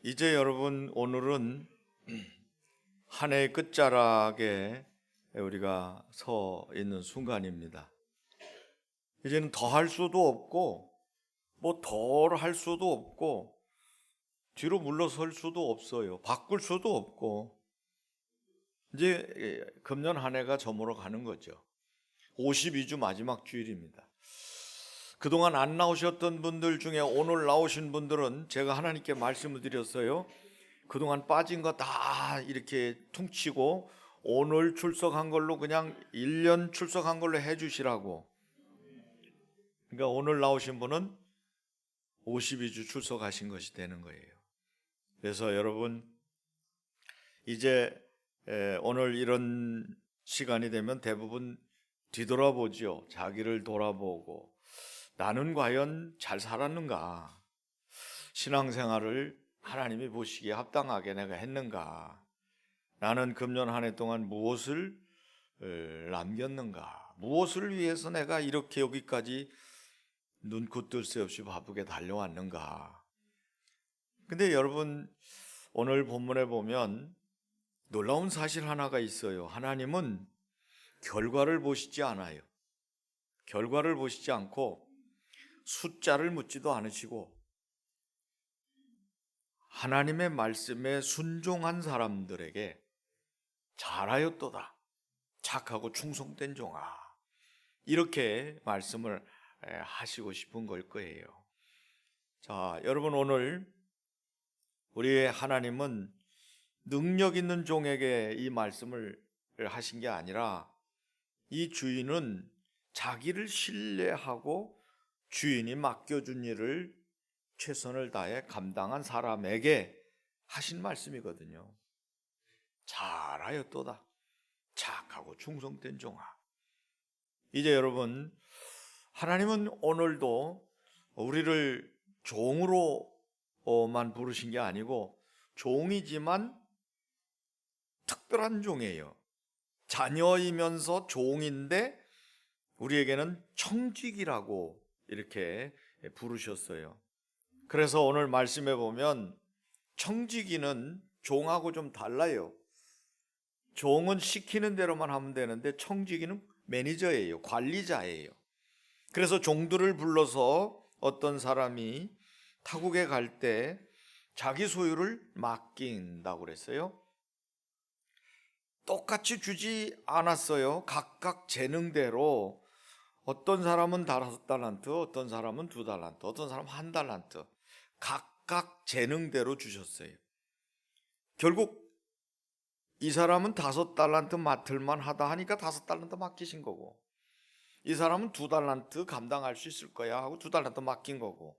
이제 여러분, 오늘은 한 해의 끝자락에 우리가 서 있는 순간입니다. 이제는 더 할 수도 없고 뭐 덜 할 수도 없고 뒤로 물러설 수도 없어요. 바꿀 수도 없고 이제 금년 한 해가 저물어 가는 거죠. 52주 마지막 주일입니다. 그동안 안 나오셨던 분들 중에 오늘 나오신 분들은 제가 하나님께 말씀을 드렸어요. 그동안 빠진 거 다 이렇게 퉁치고 오늘 출석한 걸로 그냥 1년 출석한 걸로 해주시라고. 그러니까 오늘 나오신 분은 52주 출석하신 것이 되는 거예요. 그래서 여러분, 이제 오늘 이런 시간이 되면 대부분 뒤돌아보죠. 자기를 돌아보고 나는 과연 잘 살았는가? 신앙생활을 하나님이 보시기에 합당하게 내가 했는가? 나는 금년 한 해 동안 무엇을 남겼는가? 무엇을 위해서 내가 이렇게 여기까지 눈코 뜰 새 없이 바쁘게 달려왔는가? 근데 여러분, 오늘 본문에 보면 놀라운 사실 하나가 있어요. 하나님은 결과를 보시지 않아요. 결과를 보시지 않고 숫자를 묻지도 않으시고 하나님의 말씀에 순종한 사람들에게 잘하였도다, 착하고 충성된 종아, 이렇게 말씀을 하시고 싶은 걸 거예요. 자, 여러분, 오늘 우리의 하나님은 능력 있는 종에게 이 말씀을 하신 게 아니라 이 주인은 자기를 신뢰하고 주인이 맡겨준 일을 최선을 다해 감당한 사람에게 하신 말씀이거든요. 잘하였도다, 착하고 충성된 종아. 이제 여러분, 하나님은 오늘도 우리를 종으로만 부르신 게 아니고 종이지만 특별한 종이에요. 자녀이면서 종인데 우리에게는 청직이라고 이렇게 부르셨어요. 그래서 오늘 말씀해 보면 청지기는 종하고 좀 달라요. 종은 시키는 대로만 하면 되는데 청지기는 매니저예요. 관리자예요. 그래서 종들을 불러서 어떤 사람이 타국에 갈 때 자기 소유를 맡긴다고 그랬어요. 똑같이 주지 않았어요. 각각 재능대로 어떤 사람은 5달란트, 어떤 사람은 2달란트, 어떤 사람은 1달란트, 각각 재능대로 주셨어요. 결국 이 사람은 5달란트 맡을만 하다 하니까 5달란트 맡기신 거고, 이 사람은 2달란트 감당할 수 있을 거야 하고 2달란트 맡긴 거고,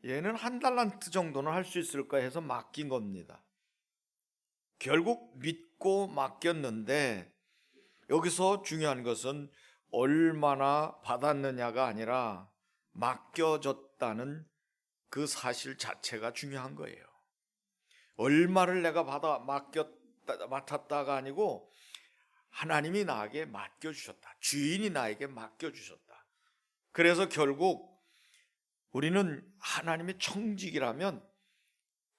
얘는 1달란트 정도는 할 수 있을 거야 해서 맡긴 겁니다. 결국 믿고 맡겼는데 여기서 중요한 것은 얼마나 받았느냐가 아니라 맡겨졌다는 그 사실 자체가 중요한 거예요. 얼마를 내가 맡았다가 아니고 하나님이 나에게 맡겨주셨다. 주인이 나에게 맡겨주셨다. 그래서 결국 우리는 하나님의 청지기라면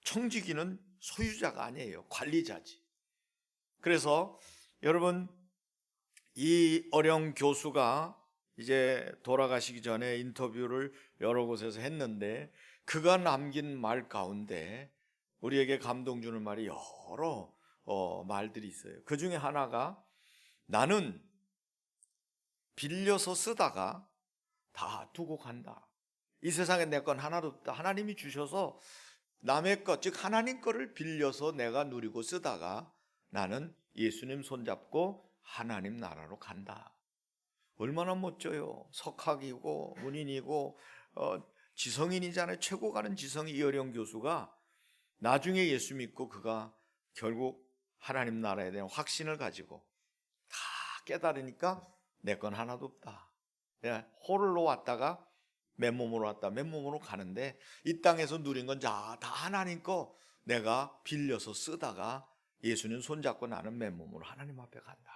청지기는 소유자가 아니에요. 관리자지. 그래서 여러분, 이 어령 교수가 이제 돌아가시기 전에 인터뷰를 여러 곳에서 했는데 그가 남긴 말 가운데 우리에게 감동 주는 말이 여러 말들이 있어요. 그 중에 하나가, 나는 빌려서 쓰다가 다 두고 간다. 이 세상에 내 건 하나도 없다. 하나님이 주셔서 남의 것, 즉 하나님 거를 빌려서 내가 누리고 쓰다가 나는 예수님 손잡고 하나님 나라로 간다. 얼마나 멋져요. 석학이고 문인이고 지성인이잖아요. 최고 가는 지성이 이어령 교수가 나중에 예수 믿고 그가 결국 하나님 나라에 대한 확신을 가지고 다 깨달으니까 내 건 하나도 없다. 호를로 왔다가 맨몸으로 왔다 맨몸으로 가는데 이 땅에서 누린 건 다 하나님 거 내가 빌려서 쓰다가 예수님 손잡고 나는 맨몸으로 하나님 앞에 간다.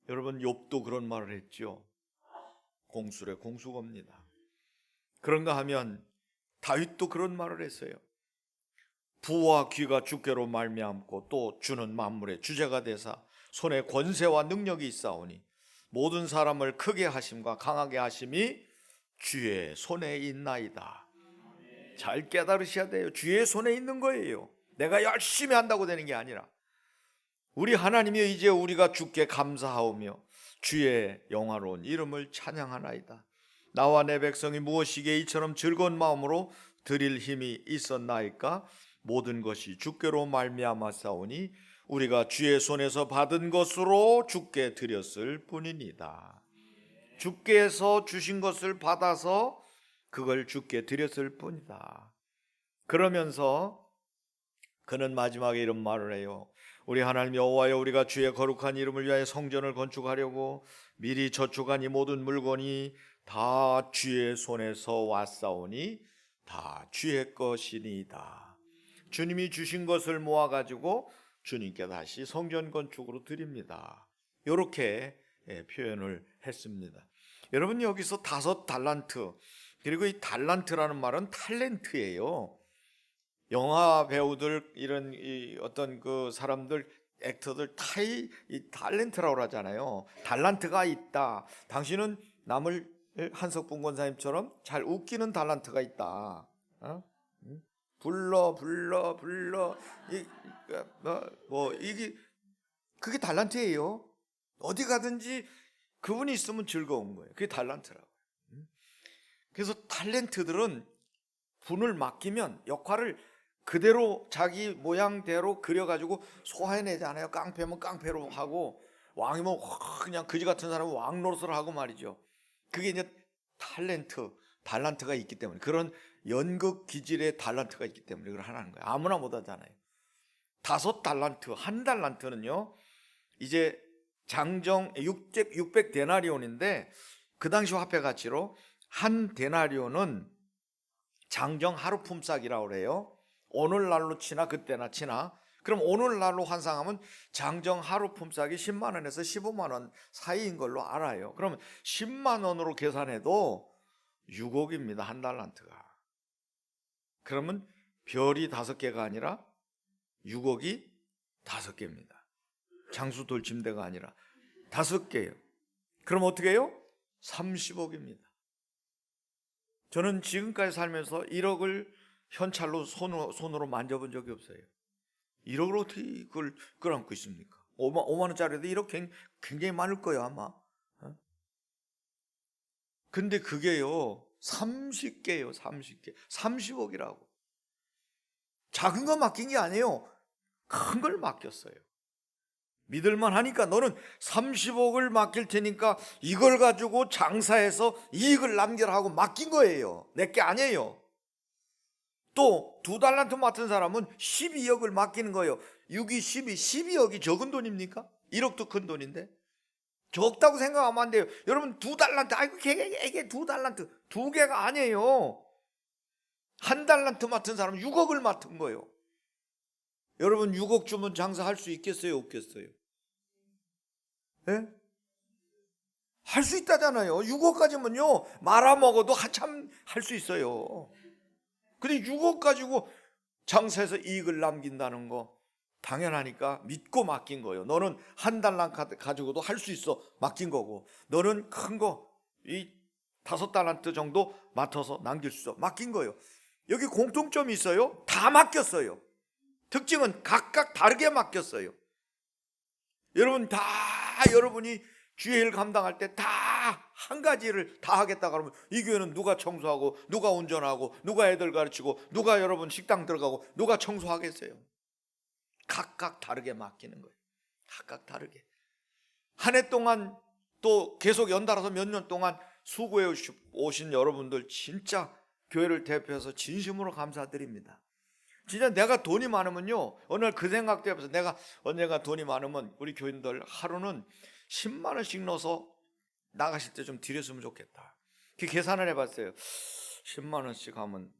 여러분, 욥도 그런 말을 했죠. 공수래 공수겁니다. 그런가 하면 다윗도 그런 말을 했어요. 부와 귀가 주께로 말미암고 또 주는 만물의 주제가 되사 손에 권세와 능력이 있사오니 모든 사람을 크게 하심과 강하게 하심이 주의 손에 있나이다. 잘 깨달으셔야 돼요. 주의 손에 있는 거예요. 내가 열심히 한다고 되는 게 아니라 우리 하나님이 이제 우리가 주께 감사하오며 주의 영화로운 이름을 찬양하나이다. 나와 내 백성이 무엇이기에 이처럼 즐거운 마음으로 드릴 힘이 있었나이까? 모든 것이 주께로 말미암았사오니 우리가 주의 손에서 받은 것으로 주께 드렸을 뿐이니다. 주께서 주신 것을 받아서 그걸 주께 드렸을 뿐이다. 그러면서 그는 마지막에 이런 말을 해요. 우리 하나님 여호와여, 우리가 주의 거룩한 이름을 위하여 성전을 건축하려고 미리 저축한 이 모든 물건이 다 주의 손에서 왔사오니 다 주의 것이니이다. 주님이 주신 것을 모아가지고 주님께 다시 성전 건축으로 드립니다. 이렇게 표현을 했습니다. 여러분, 여기서 5달란트, 그리고 이 달란트라는 말은 탤런트예요. 영화 배우들, 이런 어떤 그 사람들, 액터들 다 이 탤런트라고 하잖아요. 달란트가 있다. 당신은 남을, 한석봉 권사님처럼 잘 웃기는 달란트가 있다. 불러 이게 그게 달란트예요. 어디 가든지 그분이 있으면 즐거운 거예요. 그게 달란트라고. 그래서 탤런트들은 분을 맡기면 역할을 그대로 자기 모양대로 그려가지고 소화해내잖아요. 깡패면 깡패로 하고, 왕이면 그냥 그지 같은 사람은 왕 노릇을 하고 말이죠. 그게 이제 달란트가 있기 때문에, 그런 연극 기질의 달란트가 있기 때문에 그걸 하는 거예요. 아무나 못 하잖아요. 5달란트, 한 달란트는요, 이제 장정 600 데나리온인데 그 당시 화폐 가치로 한 데나리온은 장정 하루 품삯이라고 그래요. 오늘날로 치나 그때나 치나, 그럼 오늘날로 환상하면 장정 하루 품삯이 10만 원에서 15만 원 사이인 걸로 알아요. 그러면 10만 원으로 계산해도 6억입니다. 한 달란트가. 그러면 별이 5개가 아니라 6억이 5개입니다. 장수 돌침대가 아니라 5개예요. 그럼 어떻게 해요? 30억입니다. 저는 지금까지 살면서 1억을 현찰로 손으로 만져본 적이 없어요. 1억을 어떻게 그걸 끌어안고 있습니까? 5만 원짜리도 1억 굉장히 많을 거예요, 아마. 근데 그게요 30개예요. 30개 30억이라고. 작은 거 맡긴 게 아니에요. 큰 걸 맡겼어요. 믿을만 하니까 너는 30억을 맡길 테니까 이걸 가지고 장사해서 이익을 남겨라 하고 맡긴 거예요. 내게 아니에요. 또 2달란트 맡은 사람은 12억을 맡기는 거예요. 6이 12, 12억이 적은 돈입니까? 1억도 큰 돈인데 적다고 생각하면 안 돼요. 여러분, 2달란트, 아이고 이게 2달란트, 2개가 아니에요. 한 달란트 맡은 사람은 6억을 맡은 거예요. 여러분, 6억 주면 장사할 수 있겠어요, 없겠어요? 네? 할 수 있다잖아요. 6억까지면요 말아먹어도 한참 할 수 있어요. 근데 6억 가지고 장사해서 이익을 남긴다는 거 당연하니까 믿고 맡긴 거예요. 너는 한 달란트 가지고도 할 수 있어, 맡긴 거고, 너는 큰 거 이 5달란트 정도 맡아서 남길 수 있어, 맡긴 거예요. 여기 공통점이 있어요. 다 맡겼어요. 특징은 각각 다르게 맡겼어요. 여러분, 다 여러분이 주의 일 감당할 때 다 한 가지를 다 하겠다 그러면 이 교회는 누가 청소하고, 누가 운전하고, 누가 애들 가르치고, 누가 여러분 식당 들어가고, 누가 청소하겠어요? 각각 다르게 맡기는 거예요. 각각 다르게. 한 해 동안 또 계속 연달아서 몇 년 동안 수고해 오신 여러분들 진짜 교회를 대표해서 진심으로 감사드립니다. 진짜 내가 돈이 많으면요, 어느 날 그 생각도 해봐서, 내가 언젠가 돈이 많으면 우리 교인들 하루는 10만 원씩 넣어서 나가실 때 좀 드렸으면 좋겠다. 그 계산을 해봤어요. 10만 원씩 하면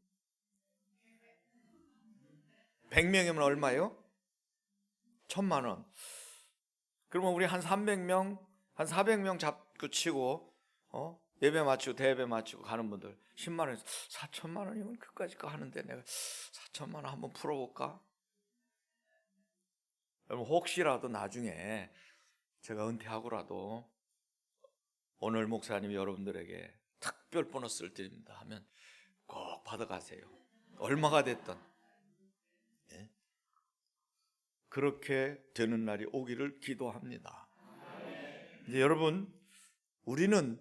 100명이면 얼마예요? 1000만 원. 그러면 우리 한 300명, 한 400명 잡고 치고 예배 마치고 대예배 마치고 가는 분들 10만 원에서 4천만 원이면 그까짓 거 하는데 내가 4천만 원 한번 풀어볼까? 여러분 혹시라도 나중에 제가 은퇴하고라도 오늘 목사님이 여러분들에게 특별 보너스를 드립니다 하면 꼭 받아가세요. 얼마가 됐든. 예? 그렇게 되는 날이 오기를 기도합니다. 이제 여러분, 우리는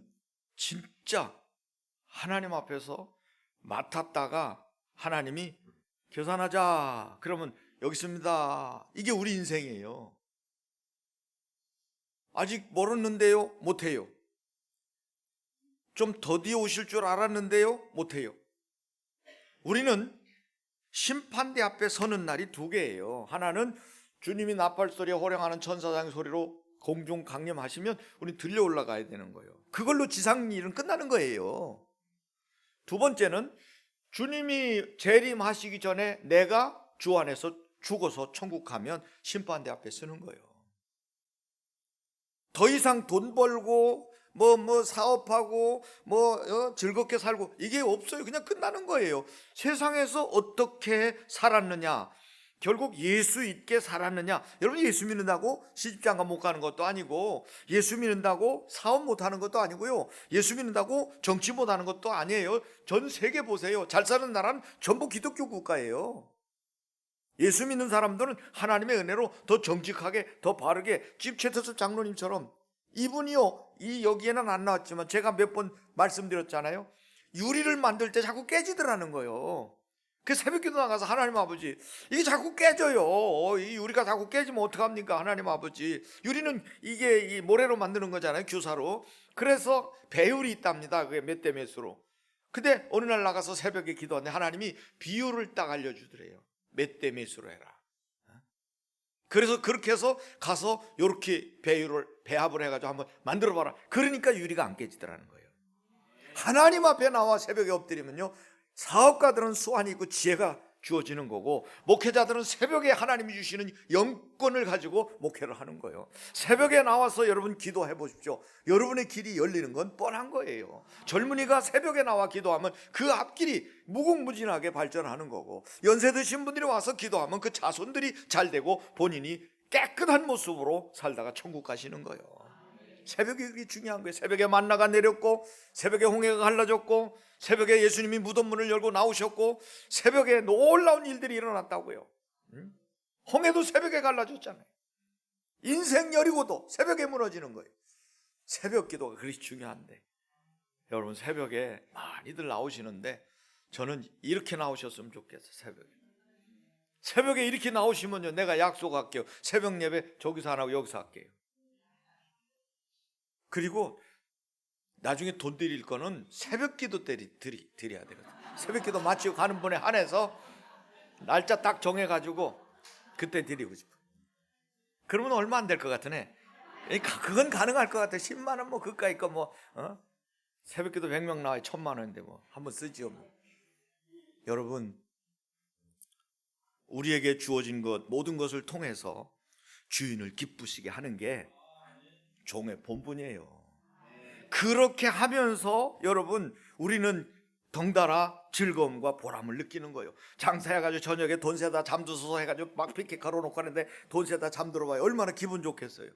진짜 하나님 앞에서 맡았다가 하나님이 계산하자 그러면 여기 있습니다. 이게 우리 인생이에요. 아직 멀었는데요? 못해요. 좀 더디어 오실 줄 알았는데요? 못해요. 우리는 심판대 앞에 서는 날이 두 개예요. 하나는 주님이 나팔 소리에 호령하는 천사장 소리로 공중 강림하시면 우리 들려 올라가야 되는 거예요. 그걸로 지상 일은 끝나는 거예요. 두 번째는 주님이 재림하시기 전에 내가 주 안에서 죽어서 천국 가면 심판대 앞에 서는 거예요. 더 이상 돈 벌고 사업하고 즐겁게 살고 이게 없어요. 그냥 끝나는 거예요. 세상에서 어떻게 살았느냐, 결국 예수 있게 살았느냐. 여러분, 예수 믿는다고 시집장가 못 가는 것도 아니고, 예수 믿는다고 사업 못 하는 것도 아니고요, 예수 믿는다고 정치 못 하는 것도 아니에요. 전 세계 보세요. 잘 사는 나라는 전부 기독교 국가예요. 예수 믿는 사람들은 하나님의 은혜로 더 정직하게, 더 바르게, 지금 최태수 장로님처럼 이분이요, 여기에는 안 나왔지만 제가 몇 번 말씀드렸잖아요. 유리를 만들 때 자꾸 깨지더라는 거예요. 그 새벽기도 나가서 하나님 아버지, 이게 자꾸 깨져요. 이 유리가 자꾸 깨지면 어떡합니까? 하나님 아버지, 유리는 이게 이 모래로 만드는 거잖아요, 규사로. 그래서 배율이 있답니다. 그게 몇 대 몇으로. 근데 어느 날 나가서 새벽에 기도하는데 하나님이 비율을 딱 알려주더래요. 몇 대 몇으로 해라. 그래서 그렇게 해서 가서 이렇게 배합을 해가지고 한번 만들어봐라. 그러니까 유리가 안 깨지더라는 거예요. 하나님 앞에 나와 새벽에 엎드리면요, 사업가들은 수완이 있고 지혜가 주어지는 거고, 목회자들은 새벽에 하나님이 주시는 영권을 가지고 목회를 하는 거예요. 새벽에 나와서 여러분 기도해 보십시오. 여러분의 길이 열리는 건 뻔한 거예요. 젊은이가 새벽에 나와 기도하면 그 앞길이 무궁무진하게 발전하는 거고, 연세 드신 분들이 와서 기도하면 그 자손들이 잘 되고 본인이 깨끗한 모습으로 살다가 천국 가시는 거예요. 새벽이 그게 중요한 거예요. 새벽에 만나가 내렸고, 새벽에 홍해가 갈라졌고, 새벽에 예수님이 무덤 문을 열고 나오셨고, 새벽에 놀라운 일들이 일어났다고요. 홍해도 새벽에 갈라졌잖아요. 인생 여리고도 새벽에 무너지는 거예요. 새벽 기도가 그리 중요한데, 여러분 새벽에 많이들 나오시는데 저는 이렇게 나오셨으면 좋겠어요. 새벽에 이렇게 나오시면요, 내가 약속할게요. 새벽 예배 저기서 안 하고 여기서 할게요. 그리고 나중에 돈 드릴 거는 새벽 기도 때 드려야 되거든요. 새벽 기도 마치고 가는 분에 한해서 날짜 딱 정해가지고 그때 드리고 싶어요. 그러면 얼마 안 될 것 같으네. 그건 가능할 것 같아. 10만 원 그까이 거 새벽 기도 100명 나와야 1000만 원인데 한번 쓰지요. 여러분, 우리에게 주어진 것 모든 것을 통해서 주인을 기쁘시게 하는 게 종의 본분이에요. 그렇게 하면서 여러분, 우리는 덩달아 즐거움과 보람을 느끼는 거예요. 장사해가지고 저녁에 돈 세다 잠들어서 해가지고 막 이렇게 걸어놓고 하는데 돈 세다 잠들어 봐요. 얼마나 기분 좋겠어요.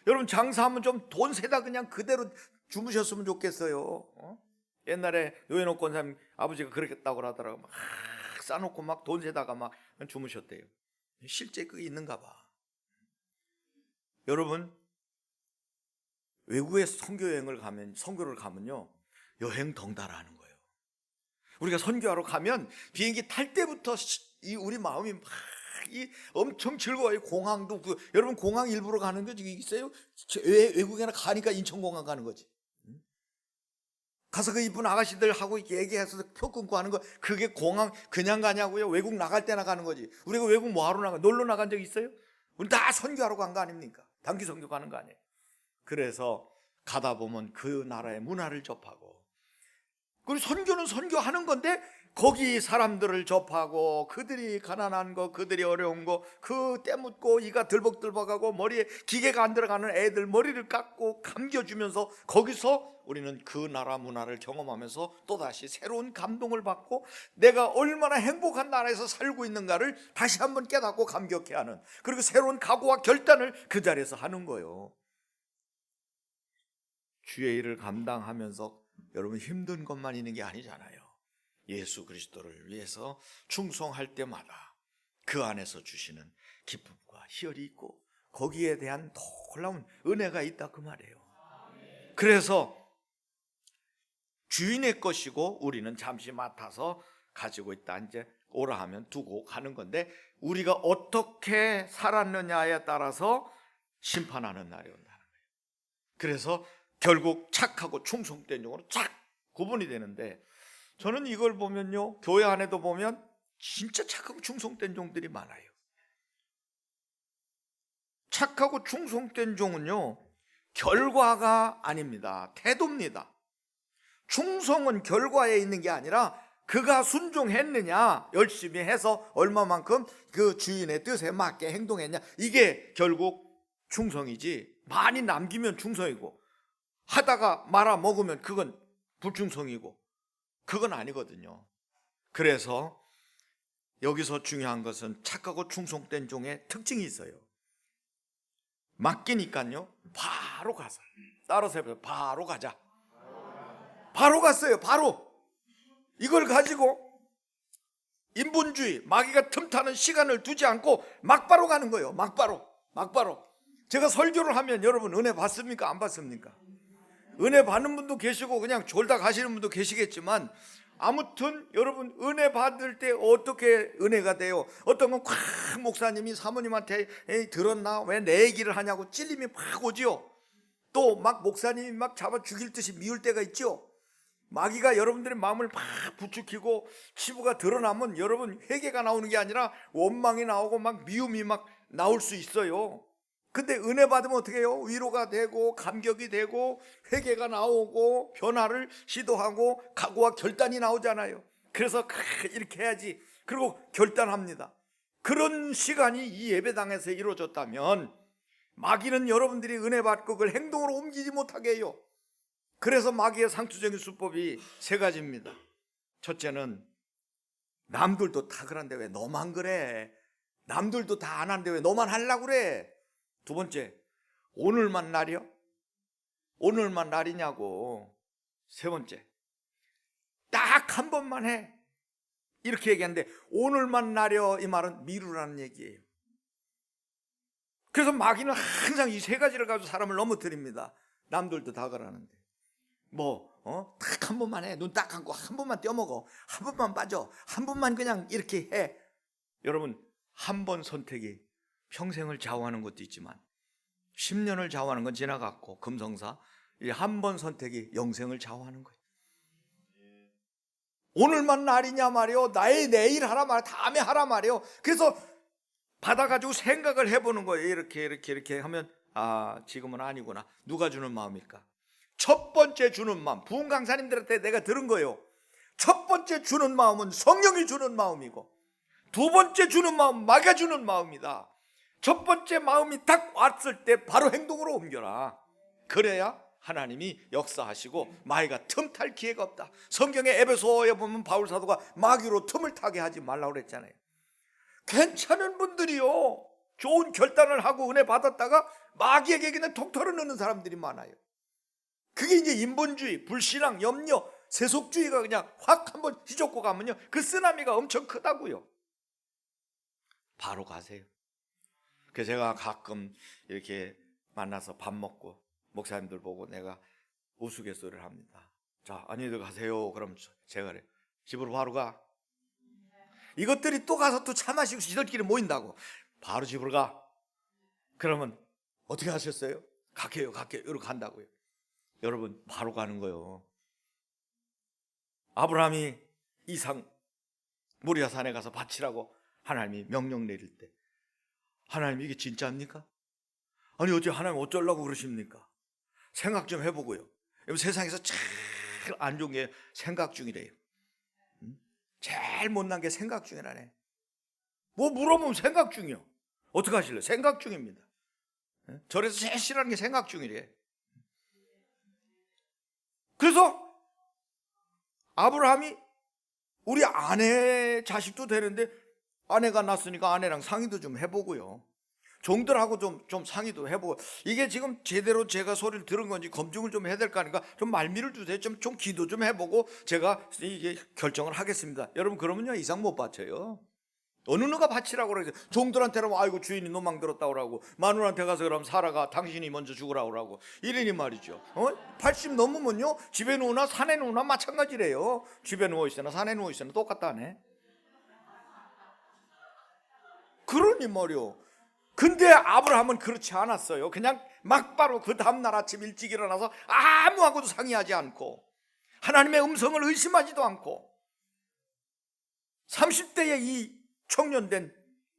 여러분, 장사하면 좀 돈 세다 그냥 그대로 주무셨으면 좋겠어요. 옛날에 노현옥 권사님 아버지가 그렇겠다고 하더라고. 막 싸놓고 막 돈 세다가 막 주무셨대요. 실제 그게 있는가 봐. 여러분, 외국에 선교를 가면요, 여행 덩달아 하는 거예요. 우리가 선교하러 가면 비행기 탈 때부터 우리 마음이 막 엄청 즐거워요. 공항도 여러분, 공항 일부러 가는 거 있어요? 외국에나 가니까 인천공항 가는 거지. 가서 그 이쁜 아가씨들하고 얘기해서 표 끊고 하는 거, 그게 공항 그냥 가냐고요? 외국 나갈 때나 가는 거지. 우리가 외국 뭐하러 나가? 놀러 나간 적 있어요? 우리 다 선교하러 간 거 아닙니까? 단기 선교 가는 거 아니에요? 그래서 가다 보면 그 나라의 문화를 접하고, 그리고 선교는 선교하는 건데 거기 사람들을 접하고 그들이 가난한 거, 그들이 어려운 거, 그 때묻고 이가 들벅들벅하고 머리에 기계가 안 들어가는 애들 머리를 깎고 감겨주면서 거기서 우리는 그 나라 문화를 경험하면서 또다시 새로운 감동을 받고 내가 얼마나 행복한 나라에서 살고 있는가를 다시 한번 깨닫고 감격해하는, 그리고 새로운 각오와 결단을 그 자리에서 하는 거예요. 주의 일을 감당하면서 여러분 힘든 것만 있는 게 아니잖아요. 예수 그리스도를 위해서 충성할 때마다 그 안에서 주시는 기쁨과 희열이 있고 거기에 대한 놀라운 은혜가 있다 그 말이에요. 그래서 주인의 것이고 우리는 잠시 맡아서 가지고 있다, 이제 오라 하면 두고 가는 건데, 우리가 어떻게 살았느냐에 따라서 심판하는 날이 온다는 거예요. 그래서 결국 착하고 충성된 종으로 쫙 구분이 되는데, 저는 이걸 보면요, 교회 안에도 보면 진짜 착하고 충성된 종들이 많아요. 착하고 충성된 종은요, 결과가 아닙니다. 태도입니다. 충성은 결과에 있는 게 아니라 그가 순종했느냐, 열심히 해서 얼마만큼 그 주인의 뜻에 맞게 행동했냐, 이게 결국 충성이지, 많이 남기면 충성이고 하다가 말아 먹으면 그건 불충성이고 그건 아니거든요. 그래서 여기서 중요한 것은 착하고 충성된 종의 특징이 있어요. 맡기니까요 바로 가서, 따라서 해보세요. 바로 가자. 바로 갔어요. 바로. 이걸 가지고 인본주의, 마귀가 틈타는 시간을 두지 않고 막바로 가는 거예요. 막바로. 제가 설교를 하면 여러분 은혜 받습니까? 안 받습니까? 은혜 받는 분도 계시고 그냥 졸다 가시는 분도 계시겠지만, 아무튼 여러분 은혜 받을 때 어떻게 은혜가 돼요? 어떤 건 콱 목사님이 사모님한테 에이 들었나? 왜 내 얘기를 하냐고 찔림이 팍 오지요. 또 막 목사님이 막 잡아 죽일 듯이 미울 때가 있죠. 마귀가 여러분들의 마음을 막 부추기고 치부가 드러나면 여러분 회개가 나오는 게 아니라 원망이 나오고 막 미움이 막 나올 수 있어요. 근데 은혜 받으면 어떻게 해요? 위로가 되고 감격이 되고 회개가 나오고 변화를 시도하고 각오와 결단이 나오잖아요. 그래서 이렇게 해야지, 그리고 결단합니다. 그런 시간이 이 예배당에서 이루어졌다면 마귀는 여러분들이 은혜 받고 그걸 행동으로 옮기지 못하게 해요. 그래서 마귀의 상투적인 수법이 세 가지입니다. 첫째는 남들도 다 그런데 왜 너만 그래? 남들도 다 안 하는데 왜 너만 하려고 그래? 두 번째, 오늘만 날이요? 오늘만 날이냐고. 세 번째, 딱 한 번만 해. 이렇게 얘기하는데 오늘만 날여, 이 말은 미루라는 얘기예요. 그래서 마귀는 항상 이 세 가지를 가지고 사람을 넘어뜨립니다. 남들도 다 그러는데 딱 한 번만 해. 눈 딱 감고 한 번만 떼어먹어. 한 번만 빠져. 한 번만 그냥 이렇게 해. 여러분, 한 번 선택이 평생을 좌우하는 것도 있지만 10년을 좌우하는 건 지나갔고, 금성사 한 번 선택이 영생을 좌우하는 거예요. 오늘만 날이냐 말이요, 나의 내일 하라 말이요, 다음에 하라 말이요. 그래서 받아가지고 생각을 해보는 거예요. 이렇게 하면 지금은 아니구나. 누가 주는 마음일까? 첫 번째 주는 마음, 부흥 강사님들한테 내가 들은 거예요. 첫 번째 주는 마음은 성령이 주는 마음이고, 두 번째 주는 마음은 마귀가 주는 마음이다. 첫 번째 마음이 딱 왔을 때 바로 행동으로 옮겨라. 그래야 하나님이 역사하시고 마귀가 틈탈 기회가 없다. 성경의 에베소에 보면 바울 사도가 마귀로 틈을 타게 하지 말라고 그랬잖아요. 괜찮은 분들이요, 좋은 결단을 하고 은혜 받았다가 마귀에게 그냥 톡 털어넣는 사람들이 많아요. 그게 이제 인본주의, 불신앙, 염려, 세속주의가 그냥 확 한번 휘젓고 가면요, 그 쓰나미가 엄청 크다고요. 바로 가세요. 그래서 제가 가끔 이렇게 만나서 밥 먹고 목사님들 보고 내가 우스갯소리를 합니다. 자, 안녕히들 가세요. 그럼 제가 그래, 집으로 바로 가. 이것들이 또 가서 또 차 마시고 지들끼리 모인다고. 바로 집으로 가. 그러면 어떻게 하셨어요? 갈게요. 이러고 간다고요. 여러분, 바로 가는 거예요. 아브라함이 이삭 모리아 산에 가서 바치라고 하나님이 명령 내릴 때, 하나님 이게 진짜입니까? 아니 어째 하나님 어쩌려고 그러십니까? 생각 좀 해보고요. 세상에서 제일 안 좋은 게 생각 중이래요. 제일 못난 게 생각 중이라네. 뭐 물어보면 생각 중이요. 어떻게 하실래요? 생각 중입니다. 절에서 제일 싫어하는 게 생각 중이래. 그래서 아브라함이 우리 아내 자식도 되는데 아내가 낳았으니까 아내랑 상의도 좀 해보고요. 종들하고 좀 상의도 해보고, 이게 지금 제대로 제가 소리를 들은 건지 검증을 좀 해야 될 거 아닌가. 좀 말미를 주세요. 좀 기도 좀 해보고 제가 이게 결정을 하겠습니다. 여러분, 그러면요 이상 못 바쳐요. 어느 누가 바치라고 그러죠. 종들한테는 아이고 주인이 노망 들었다고 그러고, 마누라한테 가서 그러면 사라가 당신이 먼저 죽으라고 그러고, 이러니 말이죠. 80 넘으면요 집에 누우나 산에 누우나 마찬가지래요. 집에 누워있으나 산에 누워있으나 똑같다네. 그러니 말이요. 근데 아브라함은 그렇지 않았어요. 그냥 막바로 그 다음날 아침 일찍 일어나서 아무하고도 상의하지 않고 하나님의 음성을 의심하지도 않고 30대에 이 청년된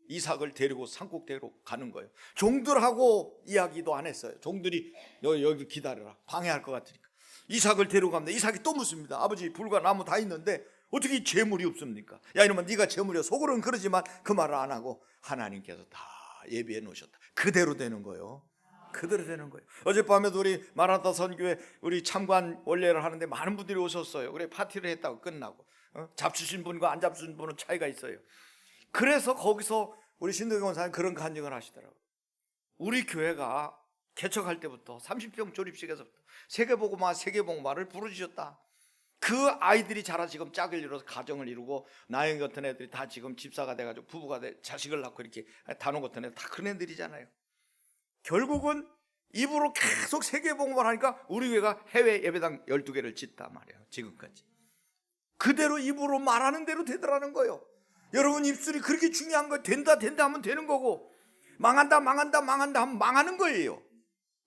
이삭을 데리고 산꼭대기로 가는 거예요. 종들하고 이야기도 안 했어요. 종들이 여기 기다려라, 방해할 것 같으니까. 이삭을 데리고 갑니다. 이삭이 또 묻습니다. 아버지, 불과 나무 다 있는데 어떻게 재물이 없습니까? 야 이놈아, 네가 재물이야. 속으로는 그러지만 그 말을 안 하고 하나님께서 다 예비해 놓으셨다. 그대로 되는 거예요. 그대로 되는 거예요. 어젯밤에도 우리 마라나타 선교회 우리 참관 원례를 하는데 많은 분들이 오셨어요. 그래 파티를 했다고 끝나고 잡수신 분과 안 잡수신 분은 차이가 있어요. 그래서 거기서 우리 신동경 원사님 그런 간증을 하시더라고요. 우리 교회가 개척할 때부터 30평 조립식에서부터 세계복음화를 부르짖었다. 그 아이들이 자라 지금 짝을 이뤄서 가정을 이루고, 나영 같은 애들이 다 지금 집사가 돼가지고 부부가 돼 자식을 낳고 이렇게 단호 같은 애들 다 큰 애들이잖아요. 결국은 입으로 계속 세계복음을 하니까 우리 교회가 해외 예배당 12개를 짓다 말이에요. 지금까지 그대로 입으로 말하는 대로 되더라는 거예요. 여러분, 입술이 그렇게 중요한 거예요. 된다 하면 되는 거고, 망한다 하면 망하는 거예요.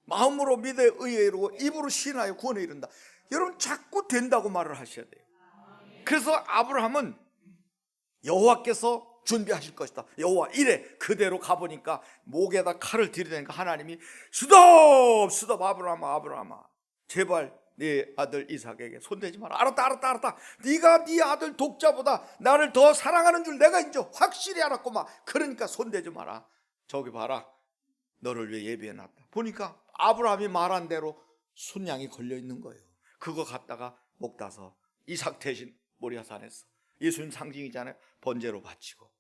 마음으로 믿어 의에 이르고 입으로 신하여 구원에 이른다. 여러분, 자꾸 된다고 말을 하셔야 돼요. 그래서 아브라함은 여호와께서 준비하실 것이다. 여호와 이래. 그대로 가보니까 목에다 칼을 들이대니까 하나님이 스톱 아브라함아 제발 네 아들 이삭에게 손대지 마라. 알았다. 네가 네 아들 독자보다 나를 더 사랑하는 줄 내가 이제 확실히 알았구만. 그러니까 손대지 마라. 저기 봐라, 너를 위해 예비해놨다. 보니까 아브라함이 말한 대로 순양이 걸려있는 거예요. 그거 갖다가 목 따서 이삭 대신 모리아산에서, 예수님 상징이잖아요, 번제로 바치고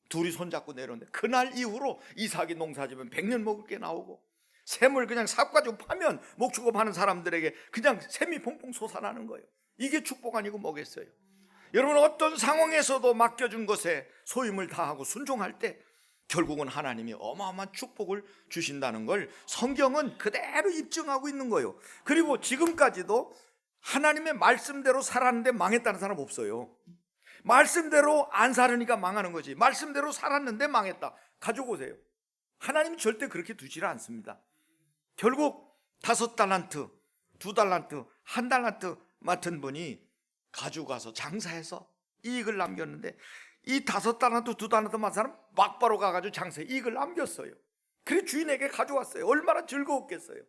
둘이 손잡고 내려오는데, 그날 이후로 이삭이 농사지면 100년 먹을 게 나오고, 샘을 그냥 삽 가지고 파면 목축업하는 사람들에게 그냥 샘이 퐁퐁 솟아나는 거예요. 이게 축복 아니고 뭐겠어요? 여러분, 어떤 상황에서도 맡겨준 것에 소임을 다하고 순종할 때 결국은 하나님이 어마어마한 축복을 주신다는 걸 성경은 그대로 입증하고 있는 거예요. 그리고 지금까지도 하나님의 말씀대로 살았는데 망했다는 사람 없어요. 말씀대로 안 살으니까 망하는 거지, 말씀대로 살았는데 망했다, 가지고 오세요. 하나님 절대 그렇게 두지를 않습니다. 결국 5달란트, 2달란트, 1달란트 맡은 분이 가지고 가서 장사해서 이익을 남겼는데, 이 5달란트, 2달란트 맡은 사람 막바로 가가지고 장사해 이익을 남겼어요. 그래 주인에게 가져왔어요. 얼마나 즐거웠겠어요.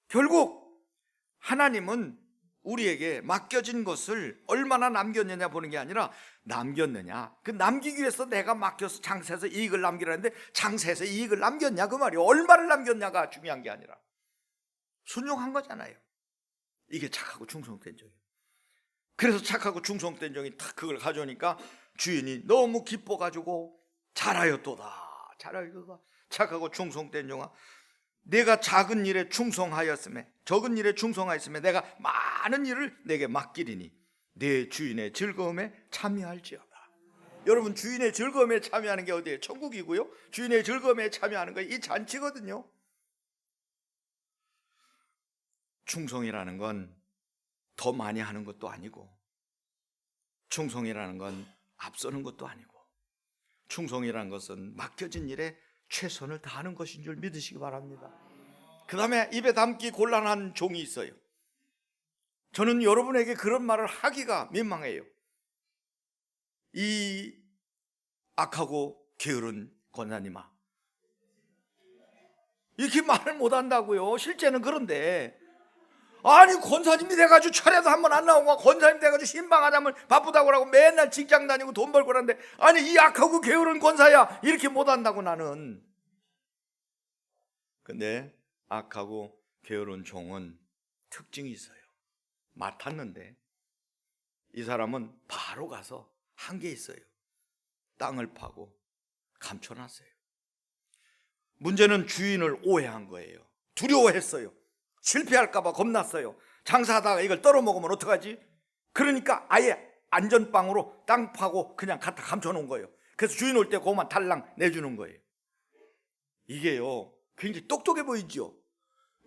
결국 하나님은 우리에게 맡겨진 것을 얼마나 남겼느냐 보는 게 아니라, 남겼느냐, 그 남기기 위해서 내가 맡겨서 장사해서 이익을 남기라는데 장사해서 이익을 남겼냐 그 말이에요. 얼마를 남겼냐가 중요한 게 아니라 순종한 거잖아요. 이게 착하고 충성된 종이에요. 그래서 착하고 충성된 종이 딱 그걸 가져오니까 주인이 너무 기뻐가지고 잘하였도다. 착하고 충성된 종아, 내가 작은 일에 충성하였음에, 적은 일에 충성하였음에 내가 많은 일을 내게 맡기리니 내 주인의 즐거움에 참여할지어다. 여러분, 주인의 즐거움에 참여하는 게 어디예요? 천국이고요. 주인의 즐거움에 참여하는 거 이 잔치거든요. 충성이라는 건 더 많이 하는 것도 아니고, 충성이라는 건 앞서는 것도 아니고, 충성이라는 것은 맡겨진 일에 최선을 다하는 것인 줄 믿으시기 바랍니다. 그 다음에 입에 담기 곤란한 종이 있어요. 저는 여러분에게 그런 말을 하기가 민망해요. 이 악하고 게으른 권사님아, 이렇게 말을 못한다고요. 실제는 그런데 아니 권사님이 돼가지고 철에도 한 번 안 나오고 권사님 돼가지고 신방하자면 바쁘다고 하고 맨날 직장 다니고 돈 벌고 그러는데 아니 이 악하고 게으른 권사야 이렇게 못한다고 나는. 근데 악하고 게으른 종은 특징이 있어요. 맡았는데 이 사람은 바로 가서 한 게 있어요. 땅을 파고 감춰놨어요. 문제는 주인을 오해한 거예요. 두려워했어요. 실패할까봐 겁났어요. 장사하다가 이걸 떨어먹으면 어떡하지? 그러니까 아예 안전빵으로 땅 파고 그냥 갖다 감춰놓은 거예요. 그래서 주인 올 때 그것만 달랑 내주는 거예요. 이게요 굉장히 똑똑해 보이죠?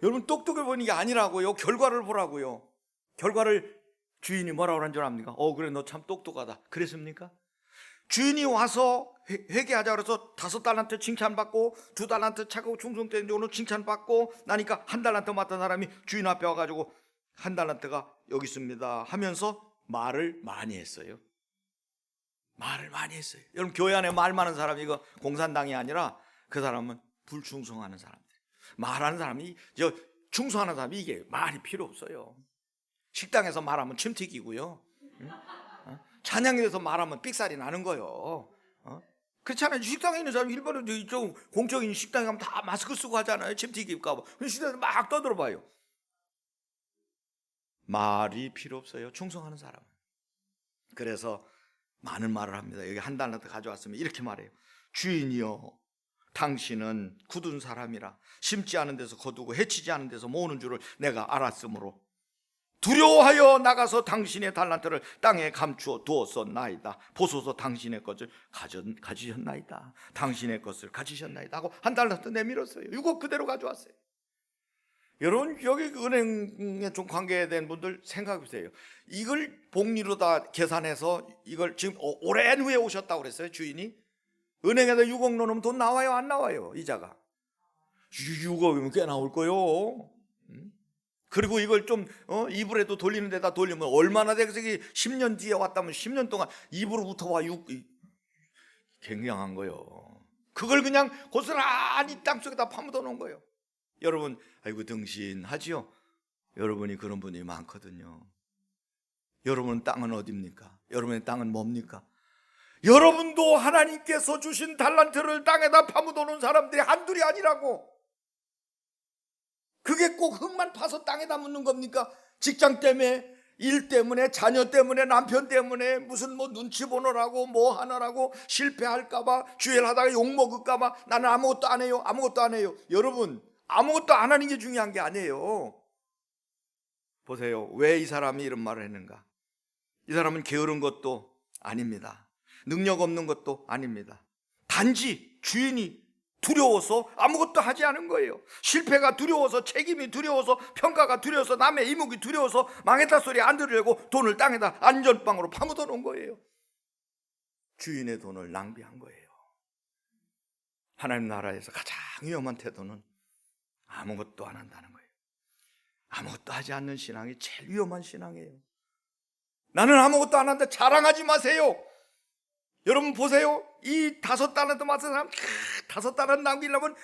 여러분 똑똑해 보이는 게 아니라고요. 결과를 보라고요. 결과를 주인이 뭐라고 하는 줄 압니까? 그래 너 참 똑똑하다 그랬습니까? 주인이 와서 회개하자 그래서 5달란트 칭찬받고 2달란트 착하고 충성되는데 오늘 칭찬받고 나니까 1달란트 맡은 사람이 주인 앞에 와가지고 1달란트가 여기 있습니다 하면서 말을 많이 했어요. 말을 많이 했어요. 여러분 교회 안에 말 많은 사람이 이거 공산당이 아니라 그 사람은 불충성하는 사람들. 말하는 사람이 충성하는 사람이 이게 말이 필요 없어요. 식당에서 말하면 침 튀기고요. 찬양에서 말하면 삑살이 나는 거예요. 그렇잖아요. 식당에 있는 사람이 일본에 이쪽 공적인 식당에 가면 다 마스크 쓰고 하잖아요. 침 튀길까 봐. 식당에서 막 떠들어봐요. 말이 필요 없어요. 충성하는 사람은. 그래서 많은 말을 합니다. 여기 1달란트 가져왔으면 이렇게 말해요. 주인이여 당신은 굳은 사람이라 심지 않은 데서 거두고 해치지 않은 데서 모으는 줄을 내가 알았으므로 두려워하여 나가서 당신의 달란트를 땅에 감추어 두었었나이다. 보소서 당신의 것을 가지셨나이다. 당신의 것을 가지셨나이다 하고 1달란트 내밀었어요. 이거 그대로 가져왔어요. 여러분 여기 은행에 좀 관계된 분들 생각해보세요. 이걸 복리로 다 계산해서 이걸 지금 오랜 후에 오셨다고 그랬어요. 주인이 은행에다 6억 넣으면 돈 나와요 안 나와요? 이자가 6억이면 꽤 나올 거요. 그리고 이걸 좀 이불에도 돌리는 데다 돌리면 얼마나 되겠어. 10년 뒤에 왔다면 10년 동안 이불로부터 와 굉장한 거요. 그걸 그냥 고스란히 땅속에다 파묻어 놓은 거예요. 여러분 아이고 등신하지요. 여러분이 그런 분이 많거든요. 여러분 땅은 어디입니까? 여러분의 땅은 뭡니까? 여러분도 하나님께서 주신 달란트를 땅에다 파묻어 놓은 사람들이 한둘이 아니라고. 그게 꼭 흙만 파서 땅에다 묻는 겁니까? 직장 때문에, 일 때문에, 자녀 때문에, 남편 때문에 무슨 눈치 보느라고 뭐 하느라고 실패할까봐 주일하다가 욕먹을까봐 나는 아무것도 안 해요. 아무것도 안 해요. 여러분 아무것도 안 하는 게 중요한 게 아니에요. 보세요. 왜 이 사람이 이런 말을 했는가? 이 사람은 게으른 것도 아닙니다. 능력 없는 것도 아닙니다. 단지 주인이 두려워서 아무것도 하지 않은 거예요. 실패가 두려워서, 책임이 두려워서, 평가가 두려워서, 남의 이목이 두려워서 망했다 소리 안 들으려고 돈을 땅에다 안전빵으로 파묻어 놓은 거예요. 주인의 돈을 낭비한 거예요. 하나님 나라에서 가장 위험한 태도는 아무것도 안 한다는 거예요. 아무것도 하지 않는 신앙이 제일 위험한 신앙이에요. 나는 아무것도 안 한다 자랑하지 마세요. 여러분 보세요. 이 5달란트 맡은 사람 5달란트 남기려면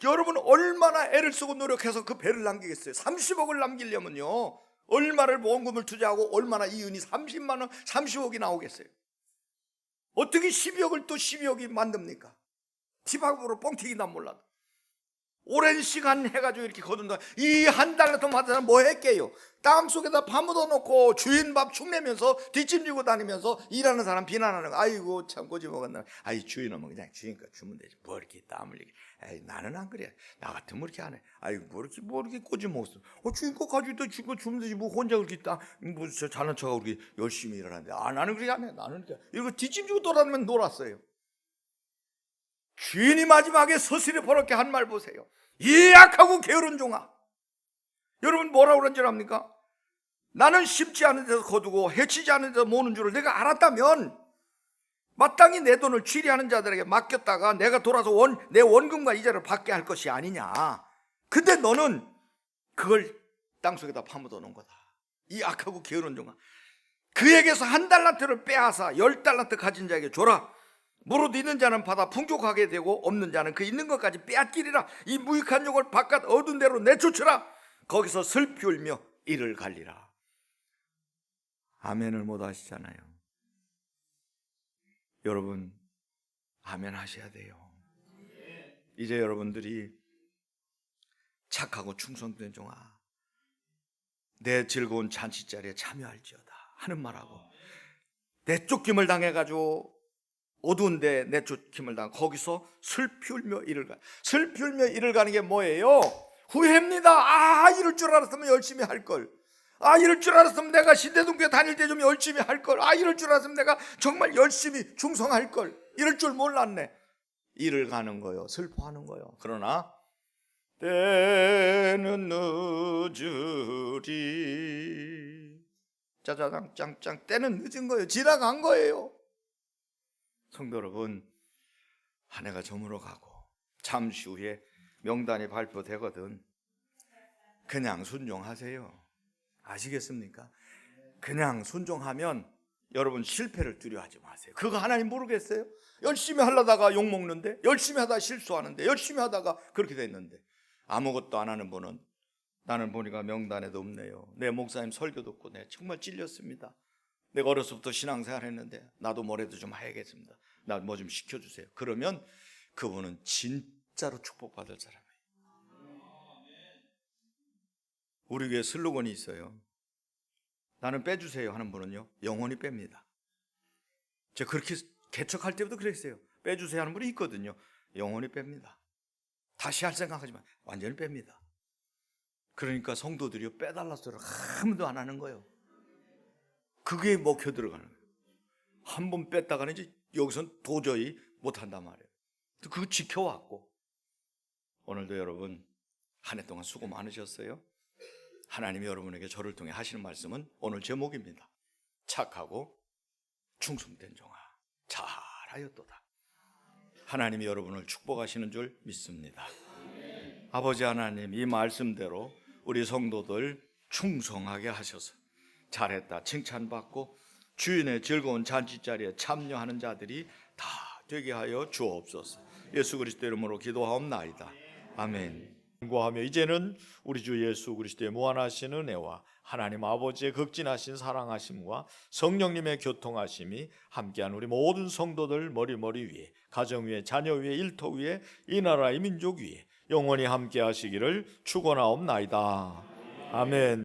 여러분 얼마나 애를 쓰고 노력해서 그 배를 남기겠어요. 30억을 남기려면요 얼마를 보험금을 투자하고 얼마나 이윤이 30만 원 30억이 나오겠어요. 어떻게 12억을 또 12억이 만듭니까? 티박으로 뻥튀기나 몰라도 오랜 시간 해가지고 이렇게 거둔다. 이 1달란트 맡은 사람 뭐 했게요? 땅속에다 파묻어 놓고 주인 밥 축내면서 뒷짐지고 다니면서 일하는 사람 비난하는 거. 아이고 참 고지 먹었나. 아이 주인은 뭐 그냥 주인껏 주면 되지 뭐 이렇게 땀 흘리게. 에이 나는 안 그래. 나 같으면 이렇게 안 해. 아이고 뭐 이렇게 꼬지 먹었어. 주인껏 가지고 주인껏 주면 되지 뭐 혼자 그렇게 뭐 잘난 척하고 그렇게 열심히 일하는데. 나는 그렇게 안 해. 나는 그렇게 이거 뒷짐지고 돌아다니면 놀았어요. 주인이 마지막에 서슬이 버럭게 한 말 보세요. 이 악하고 게으른 종아. 여러분 뭐라고 그런 줄 압니까? 나는 심지 않은 데서 거두고 해치지 않은 데서 모으는 줄을 내가 알았다면 마땅히 내 돈을 취리하는 자들에게 맡겼다가 내가 돌아서 내 원금과 이자를 받게 할 것이 아니냐. 근데 너는 그걸 땅속에다 파묻어 놓은 거다. 이 악하고 게으른 종아. 그에게서 1달란트를 빼앗아 10달란트 가진 자에게 줘라. 무릇 있는 자는 받아 풍족하게 되고 없는 자는 그 있는 것까지 빼앗기리라. 이 무익한 종을 바깥 어두운 데로 내쫓으라. 거기서 슬피 울며 이를 갈리라. 아멘을 못 하시잖아요. 여러분 아멘 하셔야 돼요. 이제 여러분들이 착하고 충성된 종아, 내 즐거운 잔치자리에 참여할지어다 하는 말하고, 내 쫓김을 당해가지고 어두운데 내 쫓김을 당해 거기서 슬피 울며 이를 가. 슬피 울며 이를 가는 게 뭐예요? 후회입니다. 이럴 줄 알았으면 열심히 할걸. 이럴 줄 알았으면 내가 신대동교회 다닐 때 좀 열심히 할걸. 이럴 줄 알았으면 내가 정말 열심히 충성할걸. 이럴 줄 몰랐네. 이를 가는 거요. 슬퍼하는 거요. 그러나 때는 늦으리. 짜자장 짱짱, 때는 늦은 거예요. 지나간 거예요. 성도 여러분, 한 해가 저물어 가고 잠시 후에 명단이 발표되거든. 그냥 순종하세요. 아시겠습니까? 그냥 순종하면 여러분 실패를 두려워하지 마세요. 그거 하나님 모르겠어요? 열심히 하려다가 욕먹는데, 열심히 하다가 실수하는데, 열심히 하다가 그렇게 됐는데, 아무것도 안 하는 분은 나는 보니까 명단에도 없네요. 내 목사님 설교 듣고 내가 정말 찔렸습니다. 내가 어려서부터 신앙생활 했는데 나도 뭐라도 좀 해야겠습니다. 나 뭐 좀 시켜주세요. 그러면 그분은 진짜로 축복받을 사람이에요. 우리 교회 슬로건이 있어요. 나는 빼주세요 하는 분은요, 영원히 뺍니다. 제가 그렇게 개척할 때부터 그랬어요. 빼주세요 하는 분이 있거든요. 영원히 뺍니다. 다시 할 생각하지 마. 완전히 뺍니다. 그러니까 성도들이 빼달라 소리를 아무도 안 하는 거예요. 그게 먹혀 들어가는 거예요. 한 번 뺐다가는 이제 여기선 도저히 못한단 말이에요. 그거 지켜왔고, 오늘도 여러분 한 해 동안 수고 많으셨어요. 하나님이 여러분에게 저를 통해 하시는 말씀은 오늘 제목입니다. 착하고 충성된 종아, 잘하였도다. 하나님이 여러분을 축복하시는 줄 믿습니다. 아버지 하나님, 이 말씀대로 우리 성도들 충성하게 하셔서 잘했다 칭찬받고 주인의 즐거운 잔치자리에 참여하는 자들이 다 되게 하여 주옵소서. 예수 그리스도 이름으로 기도하옵나이다. 아멘. 구하며 이제는 우리 주 예수 그리스도의 무한하신 은혜와 하나님 아버지의 극진하신 사랑하심과 성령님의 교통하심이 함께한 우리 모든 성도들 머리 위에, 가정 위에, 자녀 위에, 일터 위에, 이 나라의 민족 위에 영원히 함께 하시기를 축원하옵나이다. 아멘.